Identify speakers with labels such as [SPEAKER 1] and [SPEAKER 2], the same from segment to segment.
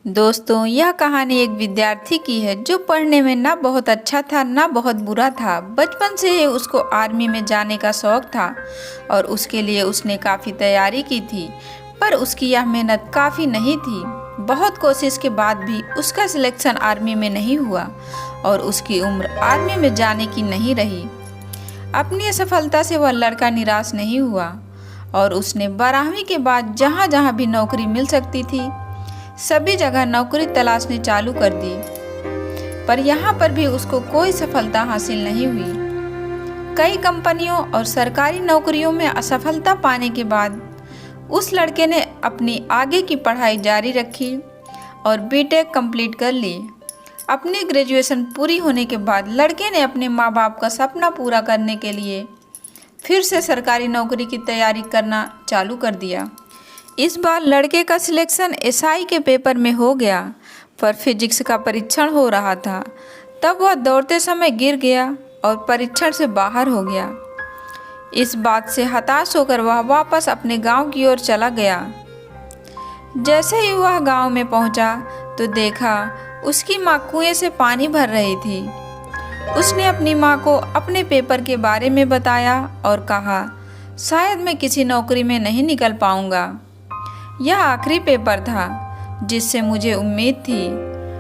[SPEAKER 1] दोस्तों, यह कहानी एक विद्यार्थी की है जो पढ़ने में ना बहुत अच्छा था ना बहुत बुरा था। बचपन से ही उसको आर्मी में जाने का शौक था और उसके लिए उसने काफ़ी तैयारी की थी, पर उसकी यह मेहनत काफ़ी नहीं थी। बहुत कोशिश के बाद भी उसका सिलेक्शन आर्मी में नहीं हुआ और उसकी उम्र आर्मी में जाने की नहीं रही। अपनी असफलता से वह लड़का निराश नहीं हुआ और उसने 12वीं के बाद जहाँ जहाँ भी नौकरी मिल सकती थी सभी जगह नौकरी तलाशनी चालू कर दी, पर यहाँ पर भी उसको कोई सफलता हासिल नहीं हुई। कई कंपनियों और सरकारी नौकरियों में असफलता पाने के बाद उस लड़के ने अपनी आगे की पढ़ाई जारी रखी और बीटेक कंप्लीट कर ली। अपनी ग्रेजुएशन पूरी होने के बाद लड़के ने अपने माँ बाप का सपना पूरा करने के लिए फिर से सरकारी नौकरी की तैयारी करना चालू कर दिया। इस बार लड़के का सिलेक्शन एसआई के पेपर में हो गया, पर फिजिक्स का परीक्षण हो रहा था। तब वह दौड़ते समय गिर गया और परीक्षण से बाहर हो गया। इस बात से हताश होकर वह वापस अपने गांव की ओर चला गया। जैसे ही वह गांव में पहुंचा तो देखा उसकी माँ कुएं से पानी भर रही थी। उसने अपनी माँ को अपने पेपर के बारे में बताया और कहा, शायद मैं किसी नौकरी में नहीं निकल पाऊंगा। यह आखिरी पेपर था जिससे मुझे उम्मीद थी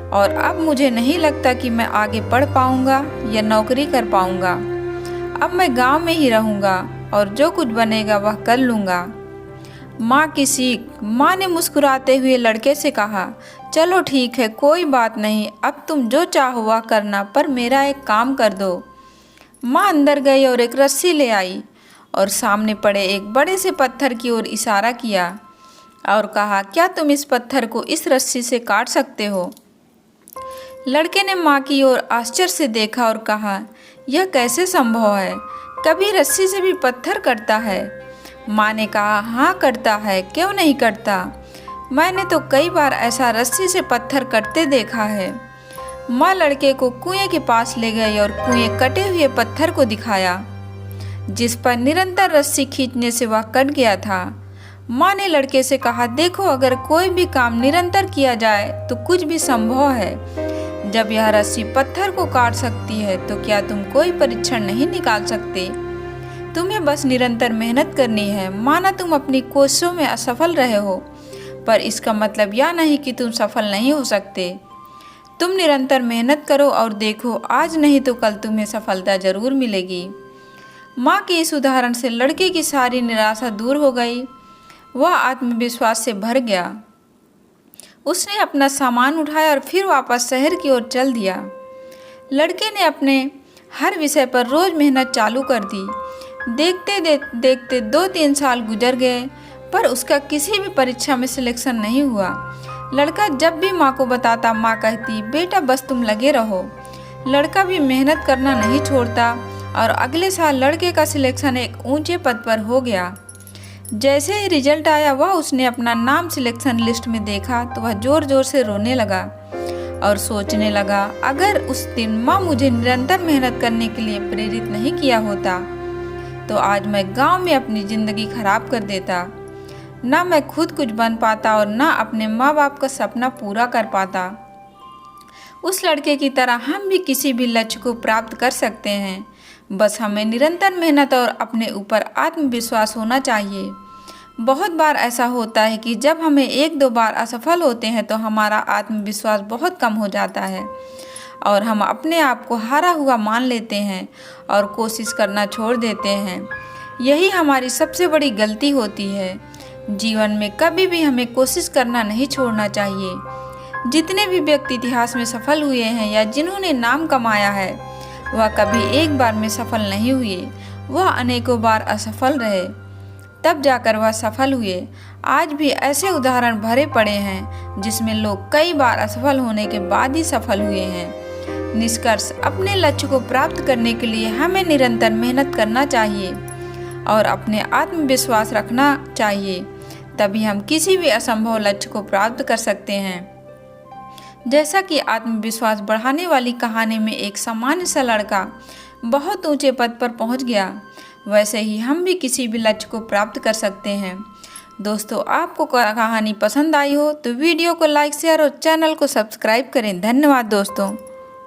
[SPEAKER 1] और अब मुझे नहीं लगता कि मैं आगे पढ़ पाऊंगा या नौकरी कर पाऊंगा। अब मैं गांव में ही रहूंगा और जो कुछ बनेगा वह कर लूंगा। माँ की सीख। माँ ने मुस्कुराते हुए लड़के से कहा, चलो ठीक है, कोई बात नहीं, अब तुम जो चाहो वह करना, पर मेरा एक काम कर दो। माँ अंदर गई और एक रस्सी ले आई और सामने पड़े एक बड़े से पत्थर की ओर इशारा किया और कहा, क्या तुम इस पत्थर को इस रस्सी से काट सकते हो? लड़के ने माँ की ओर आश्चर्य से देखा और कहा, यह कैसे संभव है? कभी रस्सी से भी पत्थर कटता है? माँ ने कहा, हाँ कटता है, क्यों नहीं कटता? मैंने तो कई बार ऐसा रस्सी से पत्थर कटते देखा है। माँ लड़के को कुएं के पास ले गई और कुएं कटे हुए पत्थर को दिखाया, जिस पर निरंतर रस्सी खींचने से वह कट गया था। माँ ने लड़के से कहा, देखो, अगर कोई भी काम निरंतर किया जाए तो कुछ भी संभव है। जब यह रस्सी पत्थर को काट सकती है तो क्या तुम कोई परीक्षण नहीं निकाल सकते? तुम्हें बस निरंतर मेहनत करनी है। माना तुम अपनी कोशिशों में असफल रहे हो, पर इसका मतलब यह नहीं कि तुम सफल नहीं हो सकते। तुम निरंतर मेहनत करो और देखो, आज नहीं तो कल तुम्हें सफलता जरूर मिलेगी। माँ के इस उदाहरण से लड़के की सारी निराशा दूर हो गई। वह आत्मविश्वास से भर गया। उसने अपना सामान उठाया और फिर वापस शहर की ओर चल दिया। लड़के ने अपने हर विषय पर रोज मेहनत चालू कर दी। देखते 2-3 साल गुजर गए, पर उसका किसी भी परीक्षा में सिलेक्शन नहीं हुआ। लड़का जब भी माँ को बताता, माँ कहती, बेटा बस तुम लगे रहो। लड़का भी मेहनत करना नहीं छोड़ता और अगले साल लड़के का सिलेक्शन एक ऊंचे पद पर हो गया। जैसे ही रिजल्ट आया, उसने अपना नाम सिलेक्शन लिस्ट में देखा तो वह जोर जोर से रोने लगा और सोचने लगा, अगर उस दिन माँ मुझे निरंतर मेहनत करने के लिए प्रेरित नहीं किया होता तो आज मैं गांव में अपनी ज़िंदगी खराब कर देता। ना मैं खुद कुछ बन पाता और ना अपने माँ बाप का सपना पूरा कर पाता। उस लड़के की तरह हम भी किसी भी लक्ष्य को प्राप्त कर सकते हैं। बस हमें निरंतर मेहनत और अपने ऊपर आत्मविश्वास होना चाहिए। बहुत बार ऐसा होता है कि जब हमें 1-2 बार असफल होते हैं तो हमारा आत्मविश्वास बहुत कम हो जाता है और हम अपने आप को हारा हुआ मान लेते हैं और कोशिश करना छोड़ देते हैं। यही हमारी सबसे बड़ी गलती होती है। जीवन में कभी भी हमें कोशिश करना नहीं छोड़ना चाहिए। जितने भी व्यक्ति इतिहास में सफल हुए हैं या जिन्होंने नाम कमाया है, वह कभी एक बार में सफल नहीं हुए। वह अनेकों बार असफल रहे, तब जाकर वह सफल हुए। आज भी ऐसे उदाहरण भरे पड़े हैं जिसमें लोग कई बार असफल होने के बाद ही सफल हुए हैं। निष्कर्ष, अपने लक्ष्य को प्राप्त करने के लिए हमें निरंतर मेहनत करना चाहिए और अपने आत्मविश्वास रखना चाहिए। तभी हम किसी भी असंभव लक्ष्य को प्राप्त कर सकते हैं। जैसा कि आत्मविश्वास बढ़ाने वाली कहानी में एक सामान्य सा लड़का बहुत ऊंचे पद पर पहुंच गया, वैसे ही हम भी किसी भी लक्ष्य को प्राप्त कर सकते हैं। दोस्तों आपको कहानी पसंद आई हो तो वीडियो को लाइक शेयर और चैनल को सब्सक्राइब करें। धन्यवाद दोस्तों।